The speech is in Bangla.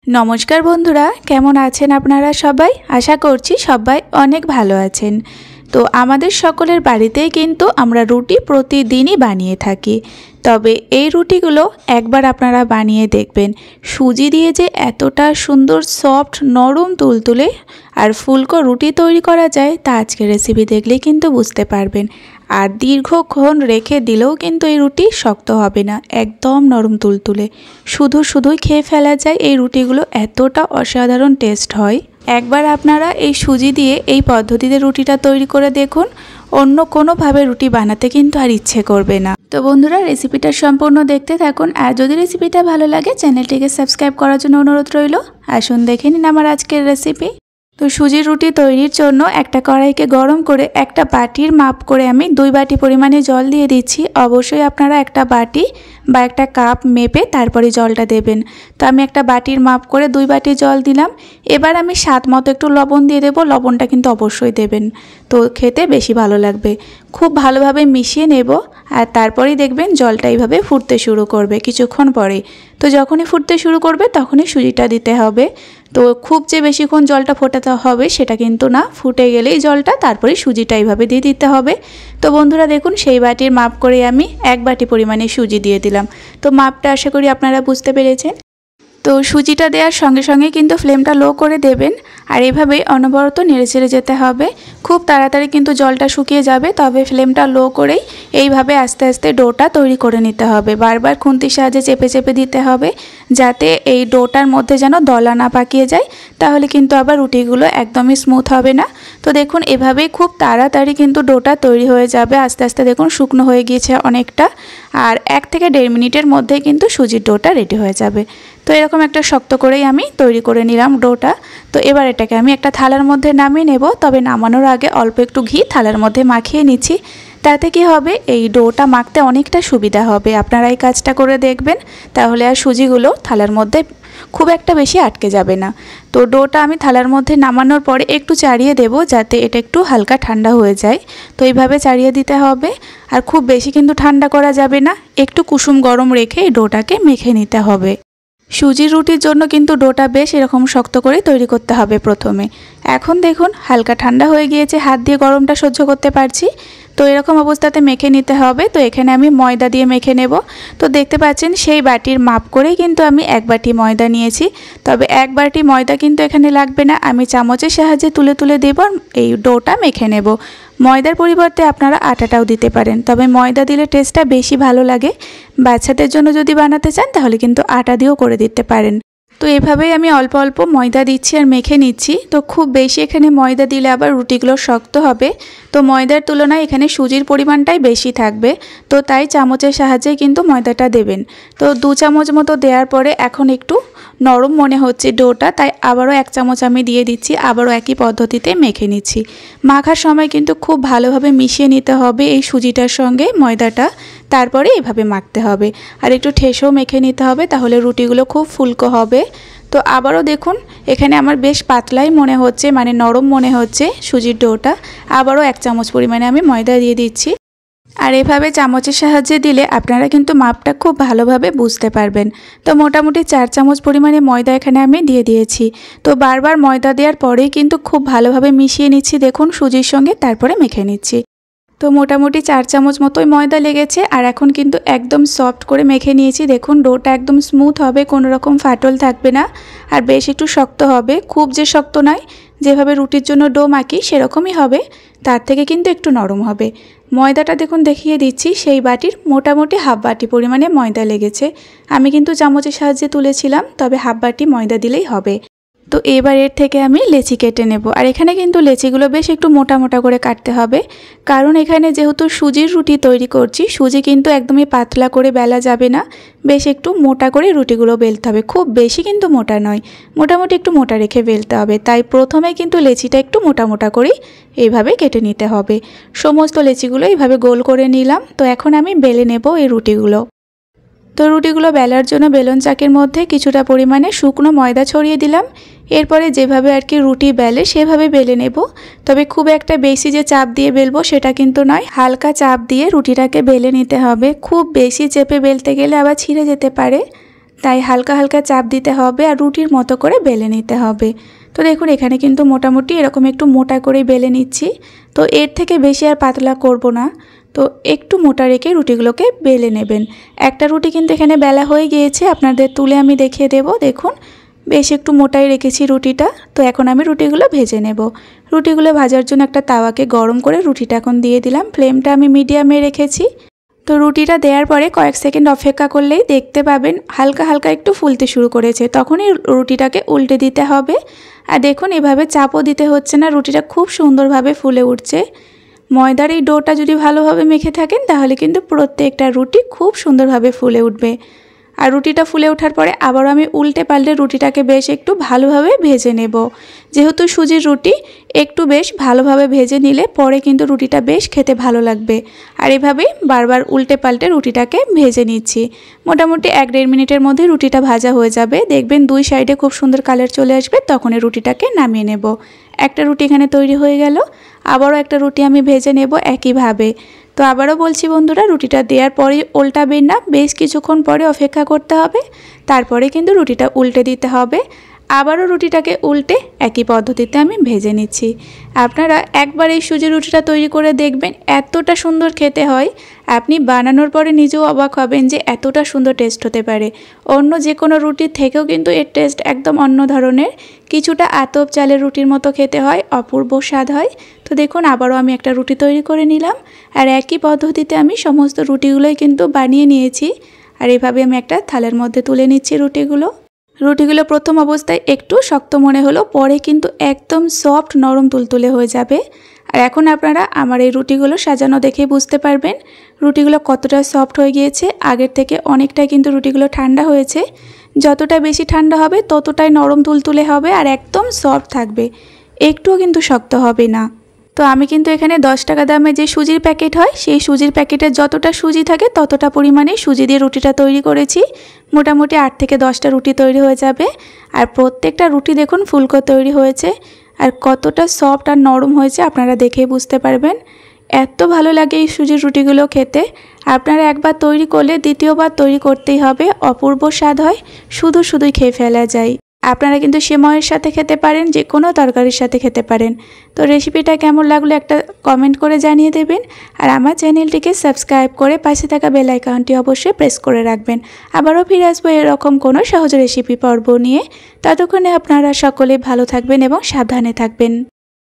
नमस्कार बंधुरा केमन आছেন আপনারা সবাই। आशा করছি সবাই অনেক ভালো আছেন। তো আমাদের সকলের বাড়িতেই কিন্তু আমরা রুটি প্রতিদিনই বানিয়ে থাকি। তবে এই রুটিগুলো একবার আপনারা বানিয়ে দেখবেন। সুজি দিয়ে যে এতটা সুন্দর সফট নরম তুলতুলে আর ফুলকো রুটি তৈরি করা যায় তা আজকের রেসিপি দেখলেই কিন্তু বুঝতে পারবেন। আর দীর্ঘক্ষণ রেখে দিলেও কিন্তু এই রুটি শক্ত হবে না, একদম নরম তুলতুলে। শুধুই খেয়ে ফেলা যায় এই রুটিগুলো, এতটা অসাধারণ টেস্ট হয়। একবার আপনারা এই সুজি দিয়ে এই পদ্ধতিতে রুটিটা তৈরি করে দেখুন, অন্য কোনোভাবে রুটি বানাতে কিন্তু আর ইচ্ছে করবে না। তো বন্ধুরা রেসিপিটা সম্পূর্ণ দেখতে থাকুন। আর যদি রেসিপিটা ভালো লাগে চ্যানেলটিকে সাবস্ক্রাইব করার জন্য অনুরোধ রইল। আসুন দেখে নিন আমার আজকের রেসিপি। তো সুজির রুটি তৈরির জন্য একটা কড়াইকে গরম করে একটা বাটির মাপ করে আমি 2 বাটি পরিমাণে জল দিয়ে দিচ্ছি। অবশ্যই আপনারা একটা বাটি বা একটা কাপ মেপে তারপরে জলটা দেবেন। তো আমি একটা বাটির মাপ করে 2 বাটি জল দিলাম। এবার আমি স্বাদ মতো একটু লবণ দিয়ে দেবো। লবণটা কিন্তু অবশ্যই দেবেন, তো খেতে বেশি ভালো লাগবে। খুব ভালোভাবে মিশিয়ে নেব। আর তারপরেই দেখবেন জলটা এইভাবে ফুটতে শুরু করবে কিছুক্ষণ পরে। তো যখনই ফুটতে শুরু করবে তখনই সুজিটা দিতে হবে। তো খুব যে বেশিক্ষণ জলটা ফোটাতে হবে সেটা কিন্তু না, ফুটে গেলেই জলটা তারপরে সুজিটা এইভাবে দিয়ে দিতে হবে। তো বন্ধুরা দেখুন সেই বাটির মাপ করে আমি 1 বাটি পরিমাণে সুজি দিয়ে দিলাম। তো মাপটা আশা করি আপনারা বুঝতে পেরেছেন। তো সুজিটা দেওয়ার সঙ্গে সঙ্গে কিন্তু ফ্লেমটা লো করে দেবেন। আর এভাবেই অনবরত নেড়েচেড়ে যেতে হবে। খুব তাড়াতাড়ি কিন্তু জলটা শুকিয়ে যাবে, তবে ফ্লেমটা লো করেই এইভাবে আস্তে আস্তে ডোটা তৈরি করে নিতে হবে। বারবার খুন্তির সাহায্যে চেপে চেপে দিতে হবে, যাতে এই ডোটার মধ্যে যেন দলা না পাকিয়ে যায়, তাহলে কিন্তু আবার রুটিগুলো একদমই স্মুথ হবে না। তো দেখুন এভাবেই খুব তাড়াতাড়ি কিন্তু ডোটা তৈরি হয়ে যাবে। আস্তে আস্তে দেখুন শুকনো হয়ে গিয়েছে অনেকটা। আর 1 থেকে 1.5 মিনিটের মধ্যেই কিন্তু সুজির ডোটা রেডি হয়ে যাবে। তো এরকম একটা শক্ত করেই আমি তৈরি করে নিলাম ডোটা। তো এবার এটাকে আমি একটা থালার মধ্যে নামিয়ে নেব। তবে নামানোর আগে অল্প একটু ঘি থালার মধ্যে মাখিয়ে নিচ্ছি। তাতে কি হবে, এই ডোটা মাখতে অনেকটা সুবিধা হবে। আপনারা এই কাজটা করে দেখবেন, তাহলে আর সুজিগুলো থালার মধ্যে খুব একটা বেশি আটকে যাবে না। তো ডোটা আমি থালার মধ্যে নামানোর পরে একটু চাড়িয়ে দেব, যাতে এটা একটু হালকা ঠান্ডা হয়ে যায়। তো এইভাবে চাড়িয়ে দিতে হবে। আর খুব বেশি কিন্তু ঠান্ডা করা যাবে না, একটু কুসুম গরম রেখে এই ডোটাকে মেখে নিতে হবে। সুজির রুটির জন্য কিন্তু ডোটা বেশ এরকম শক্ত করে তৈরি করতে হবে প্রথমে। এখন দেখুন হালকা ঠান্ডা হয়ে গিয়েছে, হাত দিয়ে গরমটা সহ্য করতে পারছি। তো এরকম অবস্থাতে মেখে নিতে হবে। তো এখানে আমি ময়দা দিয়ে মেখে নেব। তো দেখতে পাচ্ছেন সেই বাটির মাপ করেই কিন্তু আমি 1 বাটি ময়দা নিয়েছি। তবে 1 বাটি ময়দা কিন্তু এখানে লাগবে না, আমি চামচের সাহায্যে তুলে তুলে দেব, এই ডোটা মেখে নেব। ময়দার পরিবর্তে আপনারা আটাটাও দিতে পারেন, তবে ময়দা দিলে টেস্টটা বেশি ভালো লাগে। বাচ্চাদের জন্য যদি বানাতে চান তাহলে কিন্তু আটা দিয়েও করে দিতে পারেন। তো এভাবেই আমি অল্প অল্প ময়দা দিচ্ছি আর মেখে নিচ্ছি। তো খুব বেশি এখানে ময়দা দিলে আবার রুটিগুলো শক্ত হবে। তো ময়দার তুলনায় এখানে সুজির পরিমাণটাই বেশি থাকবে। তো তাই চামচের সাহায্যে কিন্তু ময়দাটা দেবেন। তো 2 চামচ মতো দেওয়ার পরে এখন একটু নরম মনে হচ্ছে ডোটা, তাই আবারও 1 চামচ আমি দিয়ে দিচ্ছি। আবারও একই পদ্ধতিতে মেখে নিচ্ছি। মাখার সময় কিন্তু খুব ভালোভাবে মিশিয়ে নিতে হবে এই সুজিটার সঙ্গে ময়দাটা, তারপরে এভাবে মাখতে হবে। আর একটু ঠেসেও মেখে নিতে হবে, তাহলে রুটিগুলো খুব ফুলকো হবে। তো আবারও দেখুন এখানে আমার বেশ পাতলাই মনে হচ্ছে, মানে নরম মনে হচ্ছে সুজির ডোটা। আবারও 1 চামচ পরিমাণে আমি ময়দা দিয়ে দিচ্ছি। আর এভাবে চামচের সাহায্যে দিলে আপনারা কিন্তু মাপটা খুব ভালোভাবে বুঝতে পারবেন। তো মোটামুটি 4 চামচ পরিমাণে ময়দা এখানে আমি দিয়ে দিয়েছি। তো বারবার ময়দা দেওয়ার পরেই কিন্তু খুব ভালোভাবে মিশিয়ে নিচ্ছি দেখুন সুজির সঙ্গে, তারপরে মেখে নিচ্ছি। তো মোটামুটি 4 চামচ মতোই ময়দা লেগেছে। আর এখন কিন্তু একদম সফট করে মেখে নিয়েছি। দেখুন ডোটা একদম স্মুথ হবে, কোনো রকম ফাটল থাকবে না। আর বেশ একটু শক্ত হবে, খুব যে শক্ত নয়, যেভাবে রুটির জন্য ডো মাখি সেরকমই হবে, তার থেকে কিন্তু একটু নরম হবে। ময়দাটা দেখুন দেখিয়ে দিচ্ছি, সেই বাটির মোটামুটি হাফ বাটি পরিমাণে ময়দা লেগেছে। আমি কিন্তু চামচের সাহায্যে তুলেছিলাম, তবে হাফ বাটি ময়দা দিলেই হবে। তো এবার এর থেকে আমি লেচি কেটে নেব। আর এখানে কিন্তু লেচিগুলো বেশ একটু মোটা মোটা করে কাটতে হবে, কারণ এখানে যেহেতু সুজির রুটি তৈরি করছি, সুজি কিন্তু একদমই পাতলা করে বেলা যাবে না, বেশ একটু মোটা করে রুটিগুলো বেলতে হবে। খুব বেশি কিন্তু মোটা নয়, মোটামুটি একটু মোটা রেখে বেলতে হবে। তাই প্রথমে কিন্তু লেচিটা একটু মোটা মোটা করেই এইভাবে কেটে নিতে হবে। সমস্ত লেচিগুলো এইভাবে গোল করে নিলাম। তো এখন আমি বেলে নেব এই রুটিগুলো। তো রুটিগুলো বেলার জন্য বেলন চাকের মধ্যে কিছুটা পরিমাণে শুকনো ময়দা ছড়িয়ে দিলাম। এরপরে যেভাবে আর কি রুটি বেলে সেভাবে বেলে নেব। তবে খুব একটা বেশি যে চাপ দিয়ে বেলবো সেটা কিন্তু নয়, হালকা চাপ দিয়ে রুটিটাকে বেলে নিতে হবে। খুব বেশি চেপে বেলতে গেলে আবার ছিঁড়ে যেতে পারে। তাই হালকা হালকা চাপ দিতে হবে আর রুটির মতো করে বেলে নিতে হবে। তো দেখুন এখানে কিন্তু মোটামুটি এরকম একটু মোটা করে বেলে নিচ্ছি। তো এর থেকে বেশি আর পাতলা করব না, তো একটু মোটা রেখে রুটিগুলোকে বেলে নেবেন। একটা রুটি কিন্তু এখানে বেলা হয়ে গিয়েছে, আপনাদের তুলে আমি দেখিয়ে দেব। দেখুন বেশ একটু মোটাই রেখেছি রুটিটা। তো এখন আমি রুটিগুলো ভেজে নেব। রুটিগুলো ভাজার জন্য একটা তাওয়াকে গরম করে রুটিটা এখন দিয়ে দিলাম। ফ্লেমটা আমি মিডিয়ামে রেখেছি। তো রুটিটা দেওয়ার পরে কয়েক সেকেন্ড অপেক্ষা করলেই দেখতে পাবেন হালকা হালকা একটু ফুলতে শুরু করেছে, তখনই রুটিটাকে উল্টে দিতে হবে। আর দেখুন এভাবে চাপও দিতে হচ্ছে না, রুটিটা খুব সুন্দরভাবে ফুলে উঠছে। ময়দার এই ডোটা যদি ভালোভাবে মেখে থাকেন তাহলে কিন্তু প্রত্যেকটা রুটি খুব সুন্দরভাবে ফুলে উঠবে। আর রুটিটা ফুলে ওঠার পরে আবারও আমি উল্টে পাল্টে রুটিটাকে বেশ একটু ভালোভাবে ভেজে নেব। যেহেতু সুজির রুটি একটু বেশ ভালোভাবে ভেজে নিলে পরে কিন্তু রুটিটা বেশ খেতে ভালো লাগবে। আর এভাবেই বারবার উল্টে পাল্টে রুটিটাকে ভেজে নিচ্ছি। মোটামুটি 1-1.5 মিনিটের মধ্যে রুটিটা ভাজা হয়ে যাবে। দেখবেন দুই সাইডে খুব সুন্দর কালার চলে আসবে, তখন এই রুটিটাকে নামিয়ে নেব। একটা রুটি এখানে তৈরি হয়ে গেল। আবারও একটা রুটি আমি ভেজে নেব একইভাবে। তো আবারও বলছি বন্ধুরা, রুটিটা দেওয়ার পরে উল্টাবেন না, বেশ কিছুক্ষণ পরে অপেক্ষা করতে হবে, তারপরে কিন্তু রুটিটা উল্টে দিতে হবে। আবারও রুটিটাকে উল্টে একই পদ্ধতিতে আমি ভেজে নিচ্ছি। আপনারা একবার এই সুজির রুটিটা তৈরি করে দেখবেন, এতটা সুন্দর খেতে হয়, আপনি বানানোর পরে নিজেও অবাক হবেন যে এতটা সুন্দর টেস্ট হতে পারে। অন্য যে কোনো রুটির থেকেও কিন্তু এর টেস্ট একদম অন্য ধরনের। কিছুটা আতপ চালের রুটির মতো খেতে হয়, অপূর্ব স্বাদ হয়। তো দেখুন আবারও আমি একটা রুটি তৈরি করে নিলাম। আর একই পদ্ধতিতে আমি সমস্ত রুটিগুলোই কিন্তু বানিয়ে নিয়েছি। আর এভাবে আমি একটা থালের মধ্যে তুলে নিচ্ছি রুটিগুলো প্রথম অবস্থায় একটু শক্ত মনে হলো, পরে কিন্তু একদম সফট নরম তুলতুলে হয়ে যাবে। আর এখন আপনারা আমার এই রুটিগুলো সাজানো দেখেই বুঝতে পারবেন রুটিগুলো কতটা সফট হয়ে গিয়েছে। আগের থেকে অনেকটাই কিন্তু রুটিগুলো ঠান্ডা হয়েছে। যতটা বেশি ঠান্ডা হবে ততটাই নরম তুলতুলে হবে আর একদম সফট থাকবে, একটুও কিন্তু শক্ত হবে না। তো আমি কিন্তু এখানে 10 টাকা দামে যে সুজির প্যাকেট হয় সেই সুজির প্যাকেটে যতটা সুজি থাকে ততটা পরিমাণে সুজি দিয়ে রুটিটা তৈরি করেছি। মোটামুটি 8 থেকে 10টা রুটি তৈরি হয়ে যাবে। আর প্রত্যেকটা রুটি দেখুন ফুলকো তৈরি হয়েছে আর কতটা সফট আর নরম হয়েছে আপনারা দেখেই বুঝতে পারবেন। এত ভালো লাগে এই সুজির রুটিগুলো খেতে। আপনারা একবার তৈরি করলে দ্বিতীয়বার তৈরি করতেই হবে, অপূর্ব স্বাদ হয়, শুধুই খেয়ে ফেলা যায়। আপনারা কিন্তু সেমাইয়ের সাথে খেতে পারেন, যে কোনো তরকারির সাথে খেতে পারেন। তো রেসিপিটা কেমন লাগলো একটা কমেন্ট করে জানিয়ে দেবেন। আর আমার চ্যানেলটিকে সাবস্ক্রাইব করে পাশে থাকা বেল আইকনটি অবশ্যই প্রেস করে রাখবেন। আবারও ফিরে আসবো এরকম কোনো সহজ রেসিপি পর্ব নিয়ে। ততক্ষণে আপনারা সকলে ভালো থাকবেন এবং সাবধানে থাকবেন।